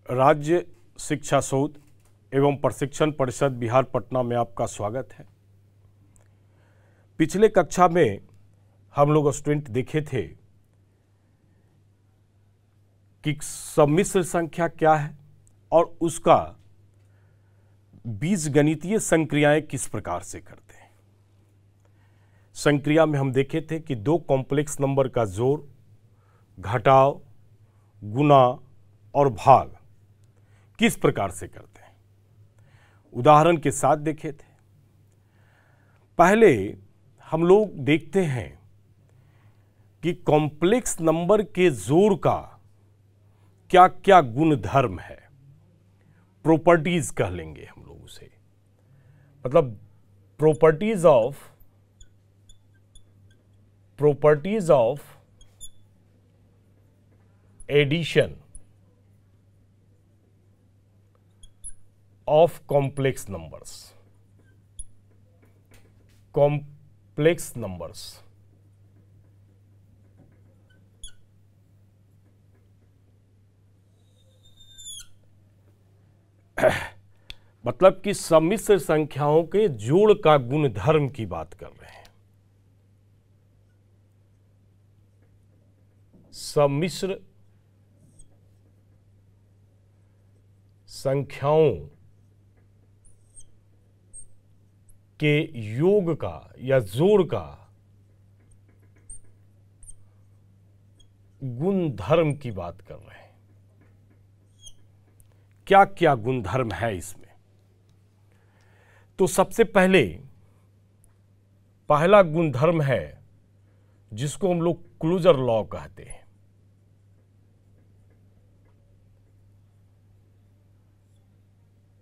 राज्य शिक्षा शोध एवं प्रशिक्षण परिषद बिहार पटना में आपका स्वागत है। पिछले कक्षा में हम लोग स्टूडेंट देखे थे कि सम्मिश्र संख्या क्या है और उसका बीजगणितीय संक्रियाएं किस प्रकार से करते हैं। संक्रिया में हम देखे थे कि दो कॉम्प्लेक्स नंबर का जोड़, घटाव, गुना और भाग किस प्रकार से करते हैं, उदाहरण के साथ देखे थे। पहले हम लोग देखते हैं कि कॉम्प्लेक्स नंबर के जोड़ का क्या क्या गुणधर्म है, प्रॉपर्टीज कह लेंगे हम लोग उसे, मतलब properties of addition of complex numbers. मतलब कि सम्मिश्र संख्याओं के जोड़ का गुणधर्म की बात कर रहे हैं। सम्मिश्र संख्याओं के योग का या जोड़ का गुणधर्म की बात कर रहे हैं। क्या क्या गुणधर्म है इसमें? तो सबसे पहला गुणधर्म है जिसको हम लोग क्लोजर लॉ कहते हैं।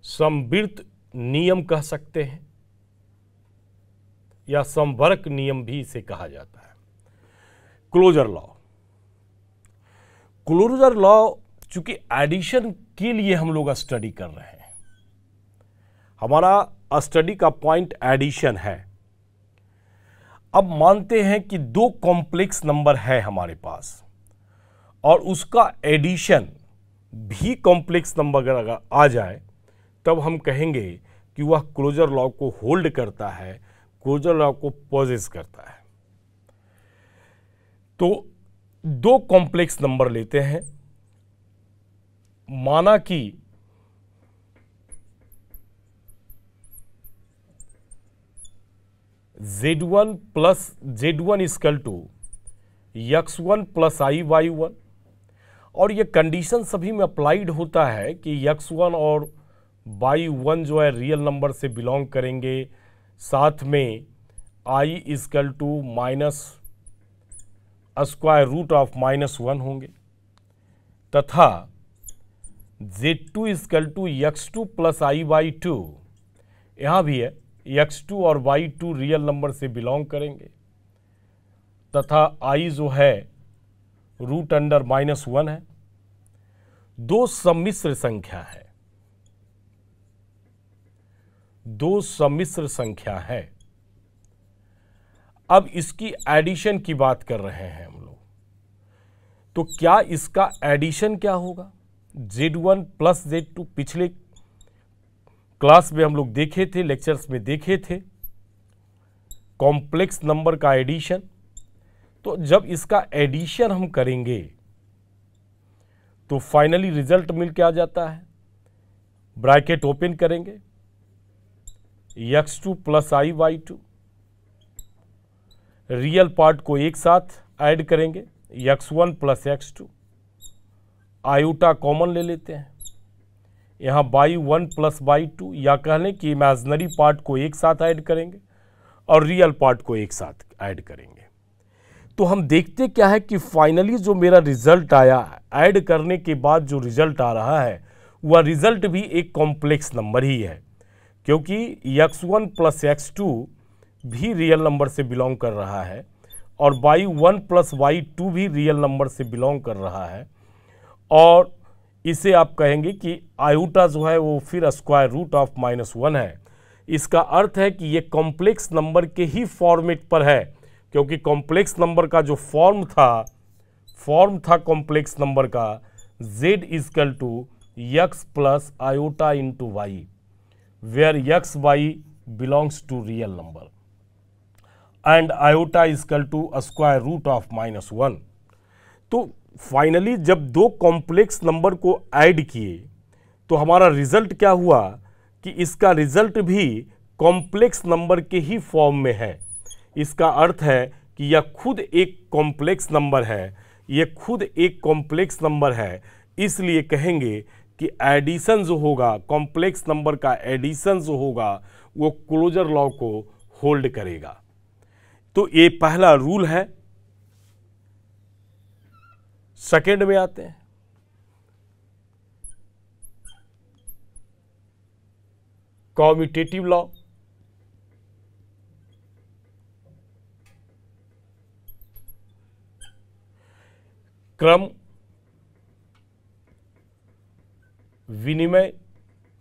समवर्त नियम कह सकते हैं या समवर्क नियम भी इसे कहा जाता है। क्लोजर लॉ चूंकि एडिशन के लिए हम लोग स्टडी कर रहे हैं, हमारा स्टडी का पॉइंट एडिशन है। अब मानते हैं कि दो कॉम्प्लेक्स नंबर है हमारे पास और उसका एडिशन भी कॉम्प्लेक्स नंबर अगर आ जाए तब हम कहेंगे कि वह क्लोजर लॉ को होल्ड करता है, क्लोजर लॉ को पॉजेस करता है। तो दो कॉम्प्लेक्स नंबर लेते हैं, माना कि Z1 plus Z1 equal to X1 plus I/Y1, और ये कंडीशन सभी में अप्लाइड होता है कि X1 और Y1 जो है रियल नंबर से बिलोंग करेंगे, साथ में I equal to minus square root of -1 होंगे, तथा Z2 equal to X2 plus I/2, यहाँ भी है X2 और Y2 रियल नंबर से बिलोंग करेंगे, तथा I जो है रूट अंडर -1 है। दो सम्मिश्र संख्या है। अब इसकी एडिशन की बात कर रहे हैं हम लोग, तो क्या इसका एडिशन क्या होगा? Z1 प्लस Z2 पिछले क्लास में हम लोग देखे थे, लेक्चर्स में देखे थे, कॉम्प्लेक्स नंबर का एडिशन। तो जब इसका एडिशन हम करेंगे तो फाइनली रिजल्ट मिल के आ जाता है। ब्रैकेट ओपन करेंगे, X2 plus I/2, real part को एक साथ ऐड करेंगे, X1 plus X2, iota common ले लेते हैं, यहाँ Y1 प्लस Y2, या कह लें कि इमेजिनरी पार्ट को एक साथ ऐड करेंगे और रियल पार्ट को एक साथ ऐड करेंगे। तो हम देखते क्या है कि फाइनली जो मेरा रिजल्ट आया, ऐड करने के बाद जो रिजल्ट आ रहा है वह रिजल्ट भी एक कॉम्प्लेक्स नंबर ही है, क्योंकि X1 प्लस X2 भी रियल नंबर से बिलोंग कर रहा है और Y1 प्लस Y2 भी रियल नंबर से बिलोंग कर रहा है, और इसे आप कहेंगे कि आयोटा जो है वो फिर स्क्वायर रूट ऑफ -1 है। इसका अर्थ है कि ये कॉम्प्लेक्स नंबर के ही फॉर्मेट पर है, क्योंकि कॉम्प्लेक्स नंबर का जो फॉर्म था कॉम्प्लेक्स नंबर का Z equal to x plus iota into y, where x, y belongs to real number and iota is equal to square root of -1। तो finally जब दो कॉम्प्लेक्स नंबर को add किए तो हमारा रिजल्ट क्या हुआ कि इसका रिजल्ट भी कॉम्प्लेक्स नंबर के ही फॉर्म में है। इसका अर्थ है कि यह खुद एक कॉम्प्लेक्स नंबर है, यह खुद एक कॉम्प्लेक्स नंबर है, इसलिए कहेंगे कि एडिशन जो होगा, कॉम्प्लेक्स नंबर का एडिशन जो होगा वो क्लोजर लॉ को होल्ड करेगा। तो ये पहला रूल है। सेकेंड में आते हैं। Commutative law. क्रम विनिमय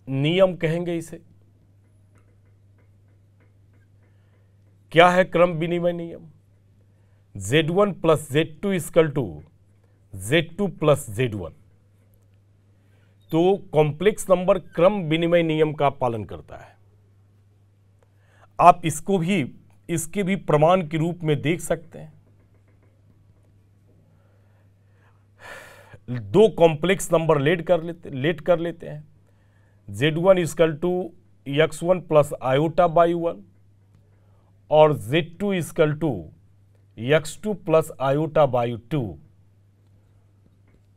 नियम कहेंगे इसे। क्या है क्रम विनिमय नियम? Z1 plus Z2 equal to Z2 plus Z1। तो कॉम्प्लेक्स नंबर क्रम विनिमय नियम का पालन करता है। आप इसके भी प्रमाण के रूप में देख सकते हैं। दो कॉम्प्लेक्स नंबर लेट कर लेते हैं। Z1 equal to x1 plus iota by 1 और Z2 equal to x2 plus iota by 2।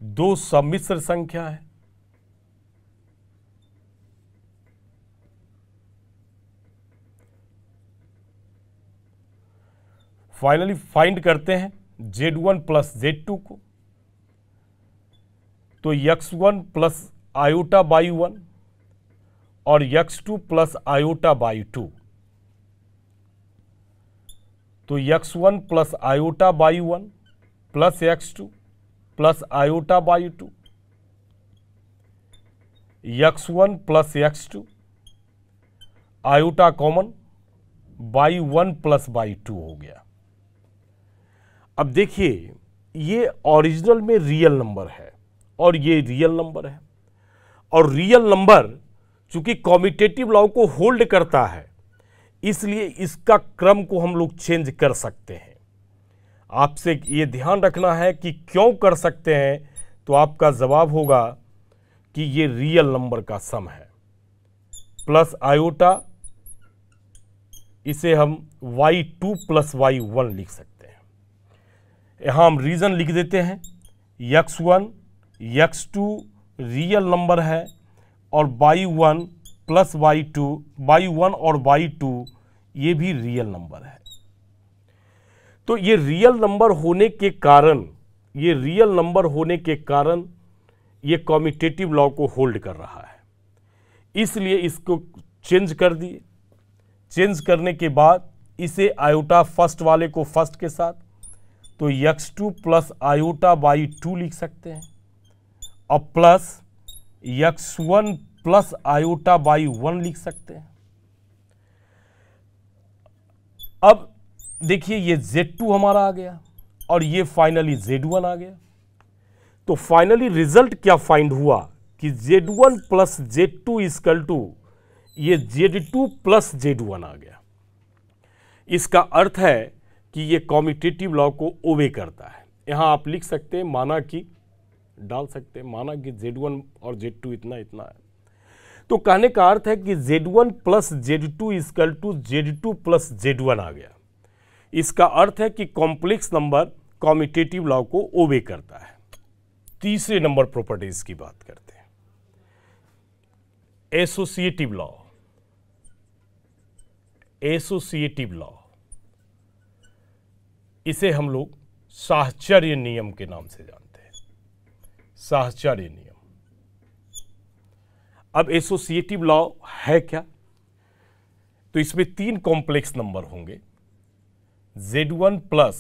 दो सम्मिश्र संख्या है। फाइनली फाइंड करते हैं Z1 प्लस Z2 को। तो x1 प्लस आयोटा बाई 1 और x2 प्लस आयोटा बाई 2। तो x1 plus iota by 1 plus x2 plus iota by 2, x1 plus x2 iota common by 1 plus by 2 हो गया। अब देखिए ये ओरिजिनल में रियल नंबर है और ये रियल नंबर है, और रियल नंबर चूंकि कॉम्यूटेटिव लॉ को होल्ड करता है इसलिए इसका क्रम को हम लोग चेंज कर सकते हैं। आपसे ये ध्यान रखना है कि क्यों कर सकते हैं, तो आपका जवाब होगा कि ये रियल नंबर का सम है। प्लस आयोटा, इसे हम y2 प्लस y1 लिख सकते हैं। यहां हम रीजन लिख देते हैं। x1 x2 रियल नंबर है और y1 प्लस y1 और y2 ये भी रियल नंबर है। तो ये रियल नंबर होने के कारण ये कॉम्यूटेटिव लॉ को होल्ड कर रहा है, इसलिए इसको चेंज कर दिए। चेंज करने के बाद इसे आयोटा फर्स्ट वाले को फर्स्ट के साथ, तो x2 प्लस आयोटा बाई 2 लिख सकते हैं और plus x1 plus iota by 1 लिख सकते हैं। अब देखिए ये Z2 हमारा आ गया और ये फाइनली Z1 आ गया। तो फाइनली रिजल्ट क्या फाइंड हुआ कि Z1 plus Z2 equal to ये Z2 प्लस Z1 आ गया। इसका अर्थ है कि ये कॉम्यूटेटिव लॉ को ओबे करता है। यहां आप लिख सकते हैं, माना कि डाल सकते हैं, माना कि Z1 और Z2 इतना इतना है। तो कहने का अर्थ है कि Z1 plus Z2 equal to Z2 plus Z1 आ गया। इसका अर्थ है कि कॉम्प्लेक्स नंबर कॉम्यूटेटिव लॉ को ओबे करता है। तीसरे नंबर प्रॉपर्टीज की बात करते हैं। Associative law. एसोसिएटिव लॉ, इसे हम लोग साहचर्य नियम के नाम से जानते हैं। साहचर्य नियम। अब एसोसिएटिव लॉ है क्या? तो इसमें तीन कॉम्प्लेक्स नंबर होंगे, Z1 plus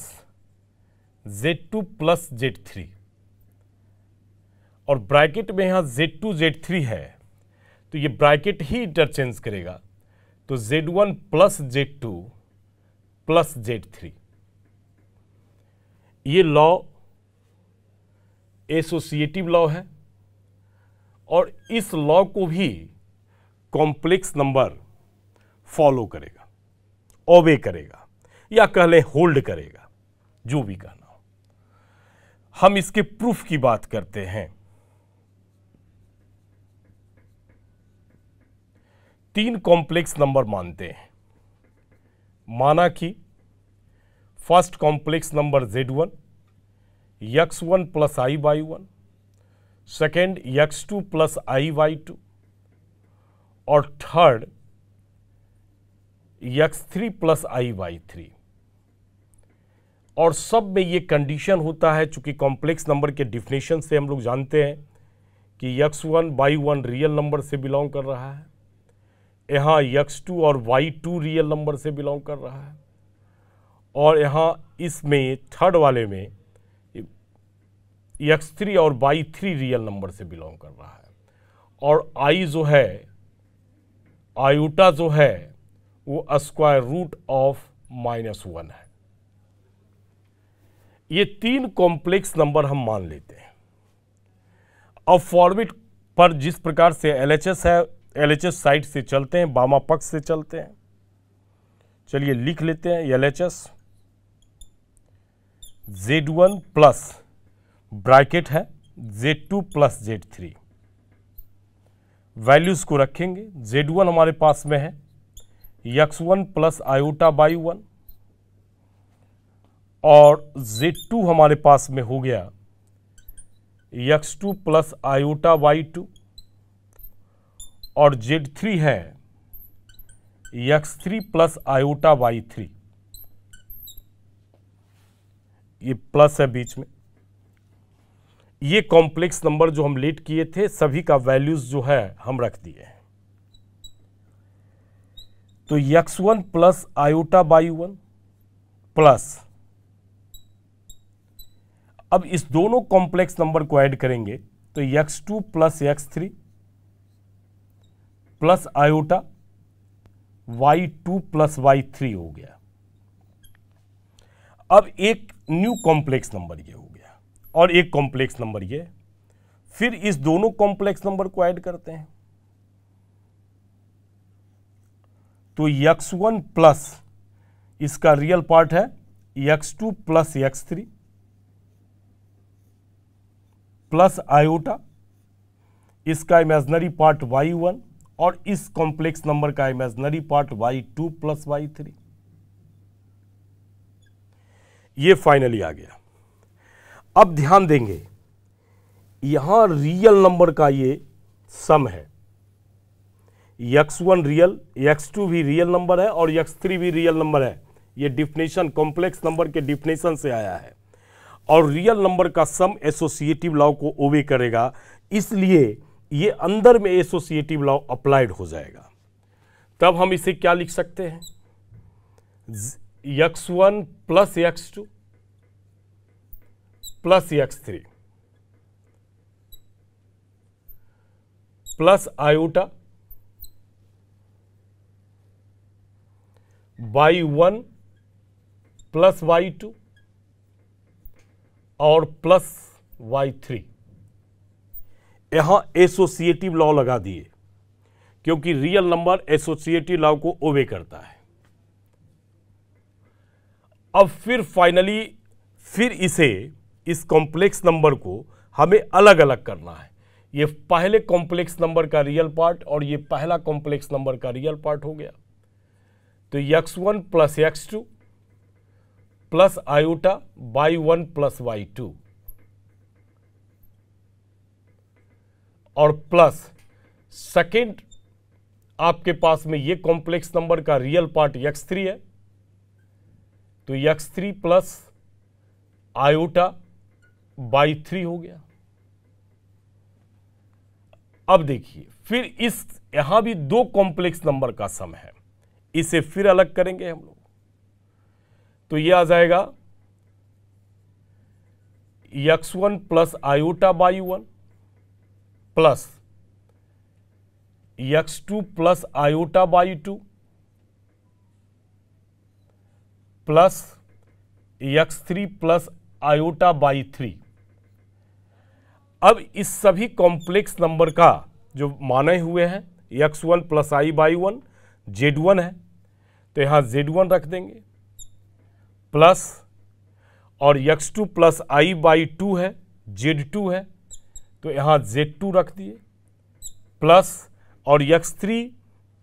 Z2 plus Z3, और ब्रैकेट में यहां Z2 Z3 है तो ये ब्रैकेट ही इंटरचेंज करेगा। तो Z1 plus Z2 plus Z3, ये लॉ एसोसिएटिव लॉ है और इस लॉ को भी कॉम्प्लेक्स नंबर फॉलो करेगा, ओबे करेगा, या कह लें होल्ड करेगा, जो भी कहना हो। हम इसके प्रूफ की बात करते हैं। 3 कॉम्प्लेक्स नंबर मानते हैं। माना कि first complex number Z1 x1 plus I by 1, second x2 plus I by 2 और third x3 plus I by 3। और सब में ये कंडीशन होता है, चूंकि कॉम्प्लेक्स नंबर के डिफिनेशन से हम लोग जानते हैं कि x1 बाई 1 रियल नंबर से बिलोंग कर रहा है, यहाँ x2 और y2 रियल नंबर से बिलोंग कर रहा है, और यहाँ इसमें थर्ड वाले में x3 और y3 रियल नंबर से बिलोंग कर रहा है, और i जो है, आयोटा जो है, वो स्क्वायर रूट ऑफ -1 है। ये 3 कॉम्प्लेक्स नंबर हम मान लेते हैं। अब फॉर्मेट पर जिस प्रकार से LHS है, LHS साइड से चलते हैं, बामा पक्ष से चलते हैं। चलिए लिख लेते हैं LHS Z1 प्लस ब्रैकेट है Z2 प्लस Z3। वैल्यूज को रखेंगे। Z1 हमारे पास में है x1 प्लस आयोटा बाई 1, और Z2 हमारे पास में हो गया x2 प्लस आयोटा बाई 2, और Z3 है x3 प्लस आयोटा बाई 3। ये प्लस है बीच में। ये कॉम्प्लेक्स नंबर जो हम लेट किए थे, सभी का वैल्यूज जो है हम रख दिए हैं। तो x1 plus iota by 1 plus, अब इस दोनों कॉम्प्लेक्स नंबर को ऐड करेंगे तो x2 plus x3 plus iota y2 plus y3 हो गया। अब एक न्यू कॉम्प्लेक्स नंबर ये हो गया, और एक कॉम्प्लेक्स नंबर ये। फिर इस दोनों कॉम्प्लेक्स नंबर को ऐड करते हैं तो x1 प्लस, इसका रियल पार्ट है x2 plus x3 plus iota, इसका इमेजिनरी पार्ट y1, और इस कॉम्प्लेक्स नंबर का imaginary part y2 plus y3। ये फाइनली आ गया। अब ध्यान देंगे, यहां रियल नंबर का ये सम है। x1 रियल, x2 भी रियल नंबर है और x3 भी रियल नंबर है। ये डिफिनेशन कॉम्प्लेक्स नंबर के डिफिनेशन से आया है, और रियल नंबर का सम एसोसिएटिव लॉ को ओबे करेगा, इसलिए ये अंदर में एसोसिएटिव लॉ अप्लाइड हो जाएगा। तब हम इसे क्या लिख सकते हैं, x1 plus x2 plus x3 plus iota y1 plus y2 और प्लस y3। यहां एसोसिएटिव लॉ लगा दिए, क्योंकि रियल नंबर एसोसिएटिव लॉ को ओबे करता है। अब फिर फाइनली इस कॉम्प्लेक्स नंबर को हमें अलग अलग करना है। ये पहले कॉम्प्लेक्स नंबर का रियल पार्ट और ये पहला कॉम्प्लेक्स नंबर का रियल पार्ट हो गया। तो x1 plus x2 plus iota y1 plus y2 और प्लस सेकेंड आपके पास में ये कॉम्प्लेक्स नंबर का रियल पार्ट x3 है, तो x3 प्लस आयोटा y3 हो गया। अब देखिए, फिर इस यहां भी 2 कॉम्प्लेक्स नंबर का सम है, इसे फिर अलग करेंगे हम लोग। तो यह आ जाएगा x1 plus iota by 1 plus x2 plus iota by 2 plus x3 plus iota by 3। अब इस सभी कॉम्प्लेक्स नंबर का जो माने हुए हैं x1 plus I by 1 z1 है, तो यहाँ z1 रख देंगे, प्लस और x2 प्लस आई बाई 2 है z2 है, तो यहाँ z2 रख दिए, प्लस और x3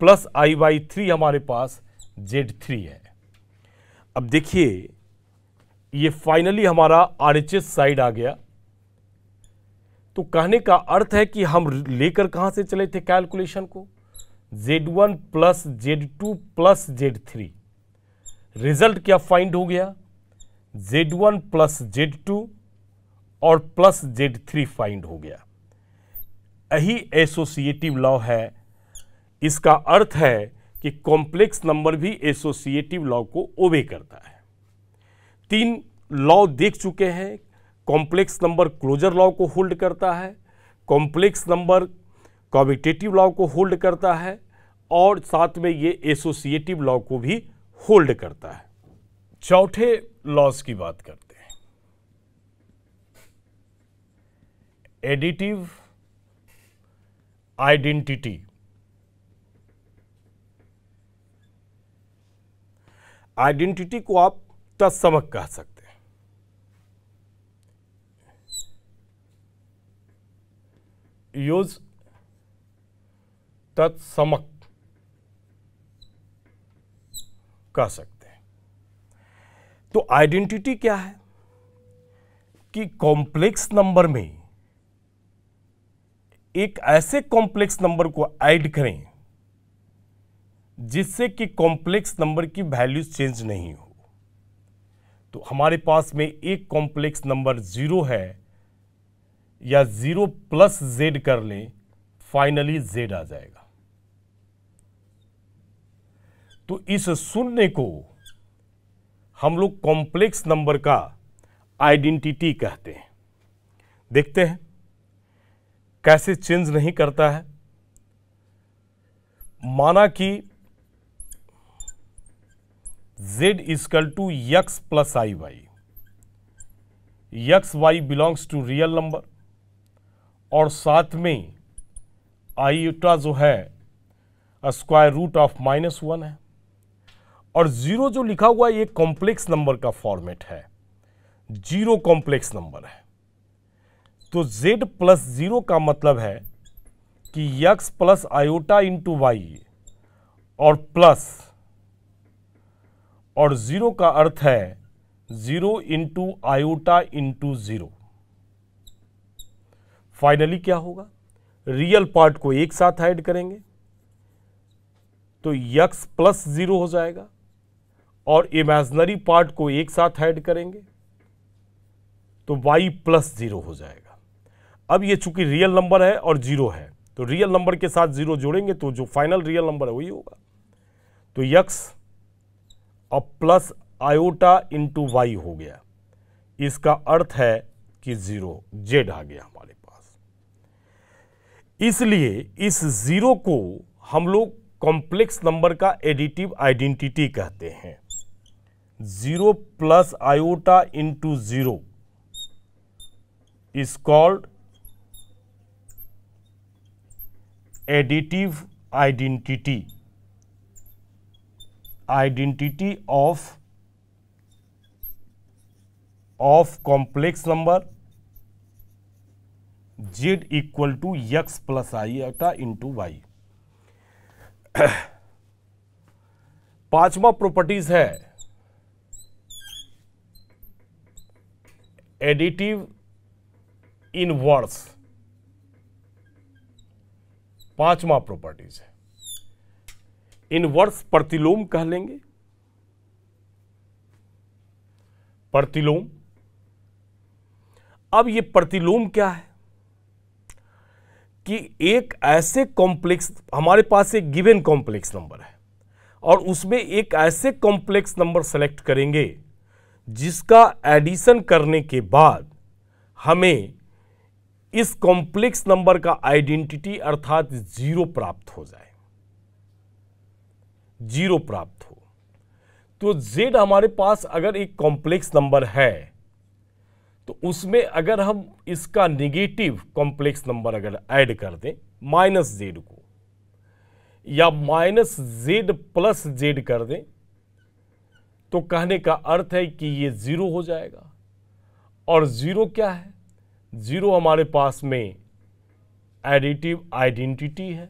प्लस आई बाई 3 हमारे पास z3 है। अब देखिए ये फाइनली हमारा RHS साइड आ गया। तो कहने का अर्थ है कि हम लेकर कहाँ से चले थे कैलकुलेशन को, z1 plus z2 plus z3। Result क्या फाइंड हो गया, z1 प्लस z2 और प्लस z3 फाइंड हो गया। यही एसोसिएटिव लॉ है। इसका अर्थ है कि कॉम्प्लेक्स नंबर भी एसोसिएटिव लॉ को ओबे करता है। 3 लॉ देख चुके हैं। कॉम्प्लेक्स नंबर क्लोजर लॉ को होल्ड करता है, कॉम्प्लेक्स नंबर कॉम्यूटेटिव लॉ को होल्ड करता है, और साथ में ये एसोसिएटिव लॉ को भी होल्ड करता है। चौथे लॉज की बात करते हैं, एडिटिव आइडेंटिटी। आइडेंटिटी को आप तत्समक कह सकते हैं। यूज तत्समक कह सकते हैं। तो आइडेंटिटी क्या है कि कॉम्प्लेक्स नंबर में एक ऐसे कॉम्प्लेक्स नंबर को ऐड करें जिससे कि कॉम्प्लेक्स नंबर की वैल्यूज चेंज नहीं हो। तो हमारे पास में एक कॉम्प्लेक्स नंबर 0 है, या 0 प्लस z कर लें, फाइनली z आ जाएगा। तो इस शून्य को हम लोग कॉम्प्लेक्स नंबर का आइडेंटिटी कहते हैं। देखते हैं कैसे चेंज नहीं करता है। माना कि z equal to x plus i y, x y belongs to real number, और साथ में आईटा जो है स्क्वायर रूट ऑफ -1 है, और 0 जो लिखा हुआ है ये कॉम्प्लेक्स नंबर का फॉर्मेट है, 0 कॉम्प्लेक्स नंबर है। तो z प्लस 0 का मतलब है कि x plus iota into y और प्लस, और 0 का अर्थ है 0 इंटू आयोटा इंटू 0। फाइनली क्या होगा, रियल पार्ट को एक साथ ऐड करेंगे तो x प्लस 0 हो जाएगा, और इमेजिनरी पार्ट को एक साथ ऐड करेंगे तो y प्लस 0 हो जाएगा। अब ये चूंकि रियल नंबर है और 0 है, तो रियल नंबर के साथ 0 जोड़ेंगे तो जो फाइनल रियल नंबर है वही होगा। तो x और प्लस आयोटा इंटू वाई हो गया। इसका अर्थ है कि 0 z आ गया हमारे पास। इसलिए इस 0 को हम लोग कॉम्प्लेक्स नंबर का एडिटिव आइडेंटिटी कहते हैं। 0 plus iota into 0 is called additive identity, identity of complex number z equal to x plus iota into y. पांचवा प्रॉपर्टीज है एडिटिव इनवर्स। पांचवा प्रॉपर्टीज है इनवर्स, प्रतिलोम कह लेंगे। प्रतिलोम, अब ये प्रतिलोम क्या है कि एक ऐसे कॉम्प्लेक्स, हमारे पास एक गिवन कॉम्प्लेक्स नंबर है और उसमें एक ऐसे कॉम्प्लेक्स नंबर सेलेक्ट करेंगे जिसका एडिशन करने के बाद हमें इस कॉम्प्लेक्स नंबर का आइडेंटिटी अर्थात 0 प्राप्त हो जाए, 0 प्राप्त हो। तो z हमारे पास अगर एक कॉम्प्लेक्स नंबर है तो उसमें अगर हम इसका निगेटिव कॉम्प्लेक्स नंबर अगर ऐड कर दें माइनस जेड को, या माइनस जेड प्लस जेड कर दें, तो कहने का अर्थ है कि ये जीरो हो जाएगा। और जीरो क्या है? जीरो हमारे पास में एडिटिव आइडेंटिटी है,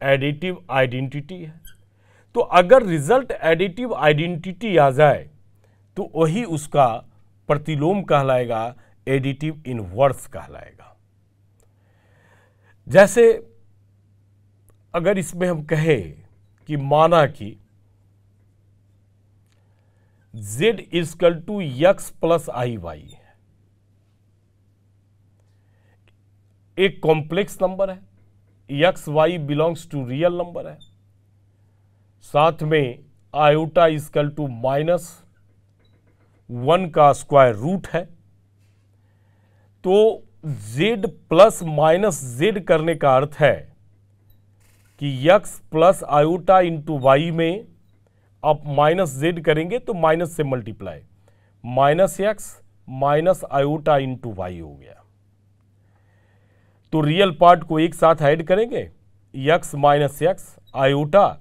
एडिटिव आइडेंटिटी है। तो अगर रिजल्ट एडिटिव आइडेंटिटी आ जाए तो वही उसका प्रतिलोम कहलाएगा, एडिटिव इनवर्स कहलाएगा। जैसे अगर इसमें हम कहें कि माना कि z equal to x plus i y, एक कॉम्प्लेक्स नंबर है, x y belongs to real number है, साथ में आयोटा इजकल टू -1 का स्क्वायर रूट है। तो z प्लस माइनस जेड करने का अर्थ है कि x plus iota into y में आप माइनस जेड करेंगे तो माइनस से multiply, minus x minus iota into y हो गया। तो रियल पार्ट को एक साथ ऐड करेंगे, x minus x iota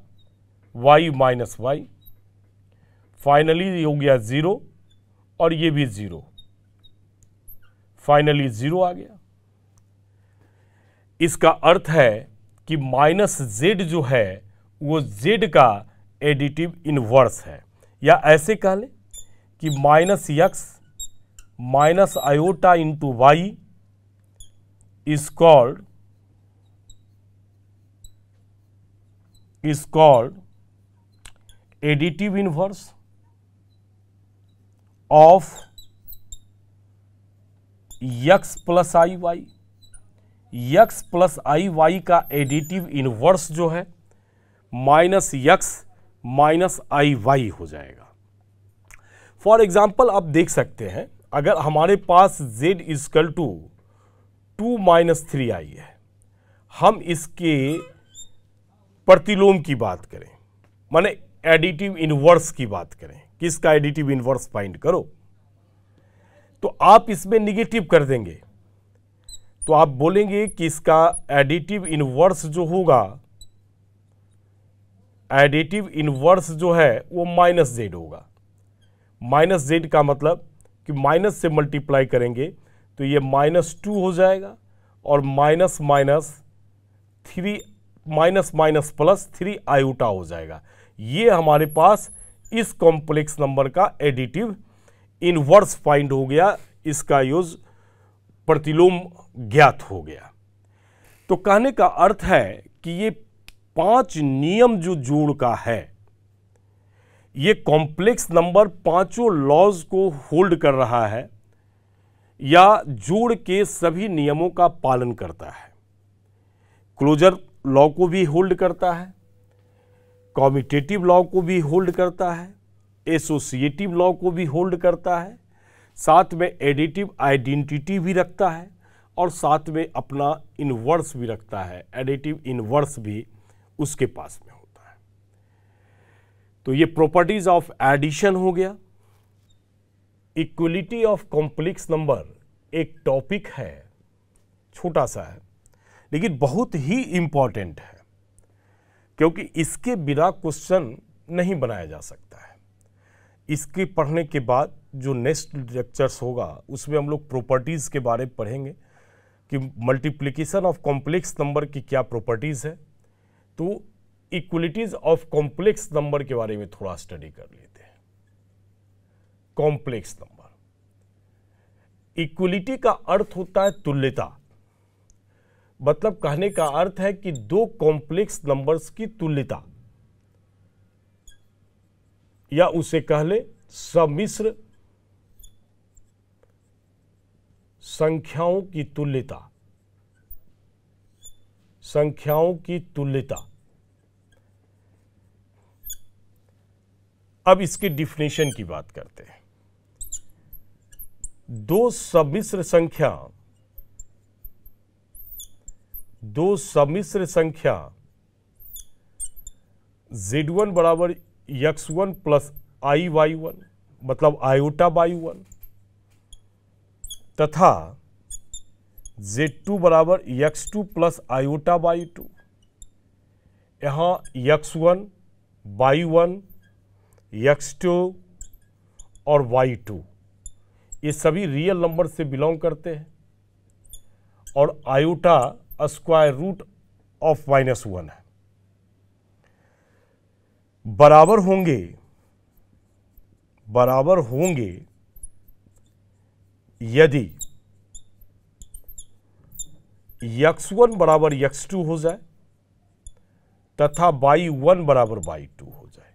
y minus y, finally हो गया जीरो, और ये भी जीरो, फाइनली जीरो आ गया। इसका अर्थ है कि माइनस जेड जो है वो जेड का एडिटिव इनवर्स है, या ऐसे कह लें कि minus x minus iota into y is called additive inverse of x plus i y. X plus i y का एडिटिव इनवर्स जो है minus x minus i y हो जाएगा। फॉर एग्जाम्पल आप देख सकते हैं, अगर हमारे पास z equal to 2 minus 3i है, हम इसके प्रतिलोम की बात करें, माने एडिटिव इनवर्स की बात करें, किसका एडिटिव इनवर्स फाइंड करो, तो आप इसमें निगेटिव कर देंगे, तो आप बोलेंगे कि इसका एडिटिव इनवर्स जो होगा, एडिटिव इनवर्स जो है वो माइनस जेड होगा। माइनस जेड का मतलब कि माइनस से मल्टीप्लाई करेंगे तो ये -2 हो जाएगा, और minus minus 3 minus minus plus 3 iota हो जाएगा। ये हमारे पास इस कॉम्प्लेक्स नंबर का एडिटिव इनवर्स फाइंड हो गया, इसका यूज प्रतिलोम ज्ञात हो गया। तो कहने का अर्थ है कि ये 5 नियम जो जोड़ का है, ये कॉम्प्लेक्स नंबर पांचों लॉज को होल्ड कर रहा है, या जोड़ के सभी नियमों का पालन करता है। क्लोजर लॉ को भी होल्ड करता है, कॉम्यूटेटिव लॉ को भी होल्ड करता है, एसोसिएटिव लॉ को भी होल्ड करता है, साथ में एडिटिव आइडेंटिटी भी रखता है, और साथ में अपना इनवर्स भी रखता है, एडिटिव इनवर्स भी उसके पास में होता है। तो ये प्रॉपर्टीज ऑफ एडिशन हो गया। इक्वलिटी ऑफ कॉम्प्लेक्स नंबर एक टॉपिक है, छोटा सा है लेकिन बहुत ही इंपॉर्टेंट है, क्योंकि इसके बिना क्वेश्चन नहीं बनाया जा सकता है। इसके पढ़ने के बाद जो नेक्स्ट लेक्चर्स होगा उसमें हम लोग प्रॉपर्टीज़ के बारे में पढ़ेंगे कि मल्टीप्लिकेशन ऑफ कॉम्प्लेक्स नंबर की क्या प्रॉपर्टीज़ है। तो इक्वलिटीज ऑफ कॉम्प्लेक्स नंबर के बारे में थोड़ा स्टडी कर लेते हैं। कॉम्प्लेक्स नंबर, इक्वलिटी का अर्थ होता है तुल्यता, मतलब कहने का अर्थ है कि दो कॉम्प्लेक्स नंबर्स की तुल्यता, या उसे कह ले सम्मिश्र संख्याओं की तुल्यता, संख्याओं की तुल्यता। अब इसके डिफिनेशन की बात करते हैं। दो सम्मिश्र संख्या z1 बराबर x1 प्लस i y1, मतलब आयोटा बाई 1, तथा Z2 बराबर x2 प्लस आयोटा बाई 2। यहाँ x1, y1, x2 और y2 ये सभी रियल नंबर से बिलोंग करते हैं और आयोटा स्क्वायर रूट ऑफ -1 है। बराबर होंगे यदि x1 बराबर x2 हो जाए तथा y1 बराबर y2 हो जाए।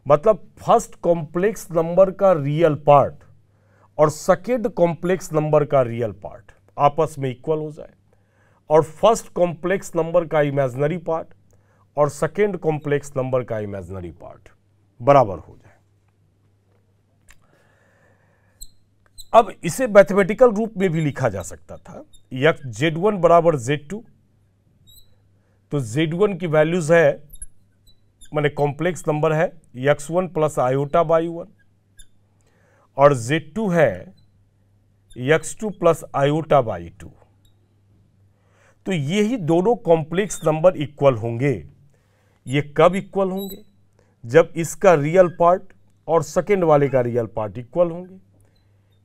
मतलब फर्स्ट कॉम्प्लेक्स नंबर का रियल पार्ट और सेकेंड कॉम्प्लेक्स नंबर का रियल पार्ट आपस में इक्वल हो जाए और फर्स्ट कॉम्प्लेक्स नंबर का इमेजिनरी पार्ट और सेकेंड कॉम्प्लेक्स नंबर का इमेजिनरी पार्ट बराबर हो जाए। अब इसे मैथमेटिकल रूप में भी लिखा जा सकता था। Z1 बराबर Z2, तो Z1 की वैल्यूज है माने कॉम्प्लेक्स नंबर है x1 प्लस आयोटा बाई 1 और Z2 है x2 प्लस आयोटा बाई 2। तो ये ही दोनों कॉम्प्लेक्स नंबर इक्वल होंगे। ये कब इक्वल होंगे? जब इसका रियल पार्ट और सेकेंड वाले का रियल पार्ट इक्वल होंगे,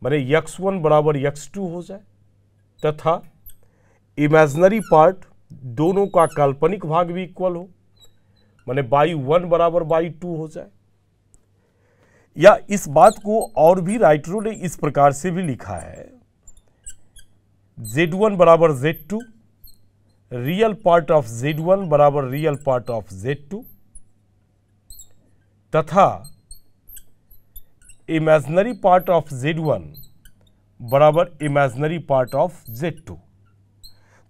माने x1 बराबर x2 हो जाए तथा इमेजिनरी पार्ट दोनों का काल्पनिक भाग भी इक्वल हो, माने y1 बराबर y2 हो जाए। या इस बात को और भी राइटरों ने इस प्रकार से भी लिखा है, Z1 बराबर Z2, real part of Z1 बराबर रियल पार्ट ऑफ Z2 तथा इमेजिनरी पार्ट ऑफ Z1 बराबर इमेजिनरी पार्ट ऑफ Z2।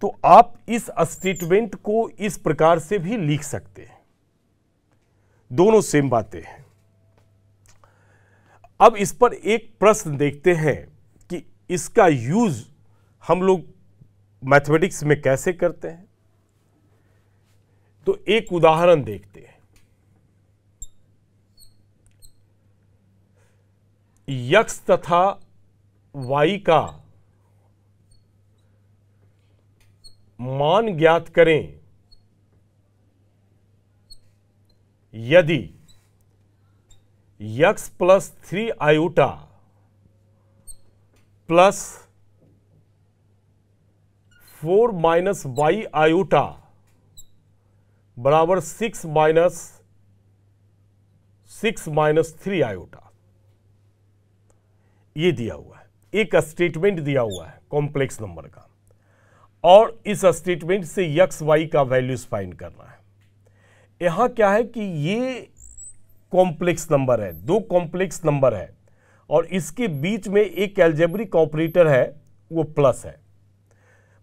तो आप इस स्टेटमेंट को इस प्रकार से भी लिख सकते हैं। दोनों सेम बातें हैं। अब इस पर एक प्रश्न देखते हैं कि इसका यूज हम लोग मैथमेटिक्स में कैसे करते हैं। तो एक उदाहरण देखते हैं। x तथा y का मान ज्ञात करें यदि x plus 3 iota plus 4 minus y iota बराबर 6 माइनस 3 आयोटा। ये दिया हुआ है, एक स्टेटमेंट दिया हुआ है कॉम्प्लेक्स नंबर का और इस स्टेटमेंट से x y का वैल्यूज फाइंड करना है। यहां क्या है कि ये कॉम्प्लेक्स नंबर है, दो कॉम्प्लेक्स नंबर है और इसके बीच में एक अलजेब्रिक ऑपरेटर है, वो प्लस है।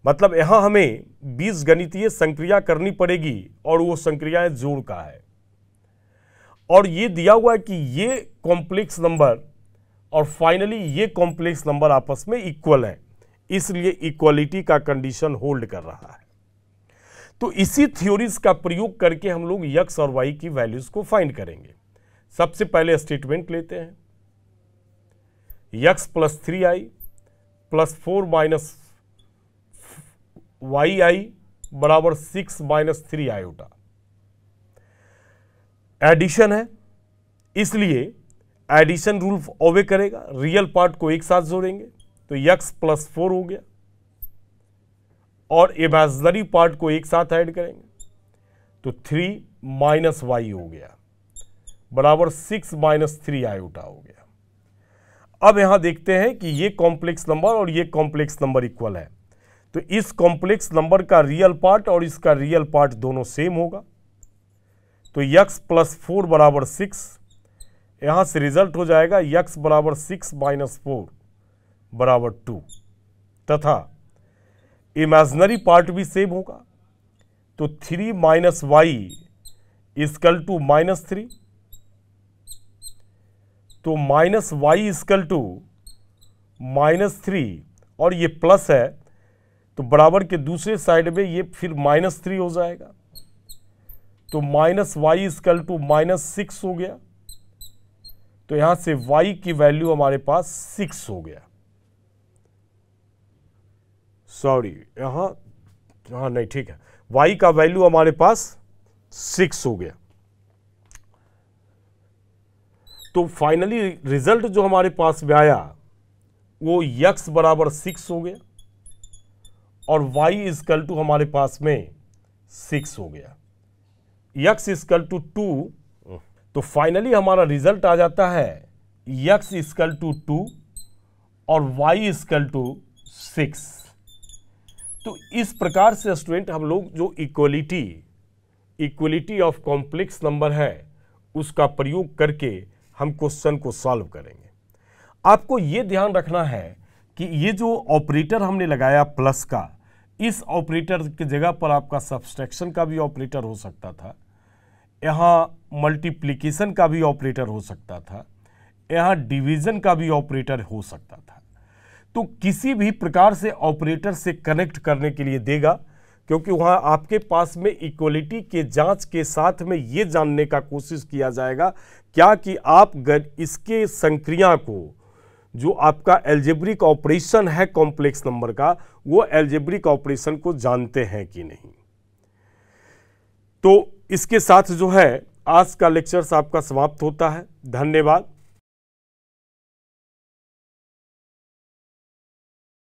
मतलब यहां हमें बीजगणितीय संक्रिया करनी पड़ेगी और वो संक्रियाएं जोड़ का है। और ये दिया हुआ है कि ये कॉम्प्लेक्स नंबर और फाइनली ये कॉम्प्लेक्स नंबर आपस में इक्वल है, इसलिए इक्वलिटी का कंडीशन होल्ड कर रहा है। तो इसी थ्योरीज का प्रयोग करके हम लोग x और y की वैल्यूज को फाइंड करेंगे। सबसे पहले स्टेटमेंट लेते हैं, x plus 3i plus 4 minus yi बराबर 6 माइनस 3 आयोटा। एडिशन है, इसलिए एडिशन रूल ओबे करेगा। रियल पार्ट को एक साथ जोड़ेंगे तो x प्लस 4 हो गया और इमेजिनरी पार्ट को एक साथ ऐड करेंगे तो 3 माइनस y हो गया बराबर 6 माइनस 3 आयोटा हो गया। अब यहां देखते हैं कि ये कॉम्प्लेक्स नंबर और ये कॉम्प्लेक्स नंबर इक्वल है, तो इस कॉम्प्लेक्स नंबर का रियल पार्ट और इसका रियल पार्ट दोनों सेम होगा। तो x प्लस 4 बराबर 6, यहां से रिजल्ट हो जाएगा x बराबर 6 माइनस 4 बराबर 2 तथा इमेजिनरी पार्ट भी सेम होगा। तो 3 minus y equal to minus 3, तो minus y equal to minus 3 और ये प्लस है तो बराबर के दूसरे साइड में ये फिर माइनस 3 हो जाएगा। तो minus y equal to minus 6 हो गया। तो यहां से y की वैल्यू हमारे पास 6 हो गया। सॉरी यहाँ, हाँ नहीं ठीक है, y का वैल्यू हमारे पास 6 हो गया। तो फाइनली रिजल्ट जो हमारे पास में आया वो x बराबर 6 हो गया और y इजकल टू हमारे पास में 6 हो गया, x इजकल टू 2। तो फाइनली हमारा रिजल्ट आ जाता है x इजकल टू 2 और y इजकल टू 6। तो इस प्रकार से स्टूडेंट हम लोग जो इक्वलिटी ऑफ कॉम्प्लेक्स नंबर है उसका प्रयोग करके हम क्वेश्चन को सॉल्व करेंगे। आपको ये ध्यान रखना है कि ये जो ऑपरेटर हमने लगाया प्लस का, इस ऑपरेटर की जगह पर आपका सब्सट्रैक्शन का भी ऑपरेटर हो सकता था, यहाँ मल्टीप्लिकेशन का भी ऑपरेटर हो सकता था, यहाँ डिवीजन का भी ऑपरेटर हो सकता था। तो किसी भी प्रकार से ऑपरेटर से कनेक्ट करने के लिए देगा, क्योंकि वहाँ आपके पास में इक्वलिटी के जांच के साथ में ये जानने का कोशिश किया जाएगा क्या कि आप इसके संक्रिया को, जो आपका एल्जेब्रिक ऑपरेशन है कॉम्प्लेक्स नंबर का, वो एल्जेब्रिक ऑपरेशन को जानते हैं कि नहीं। तो इसके साथ जो है आज का लेक्चर्स आपका समाप्त होता है। धन्यवाद।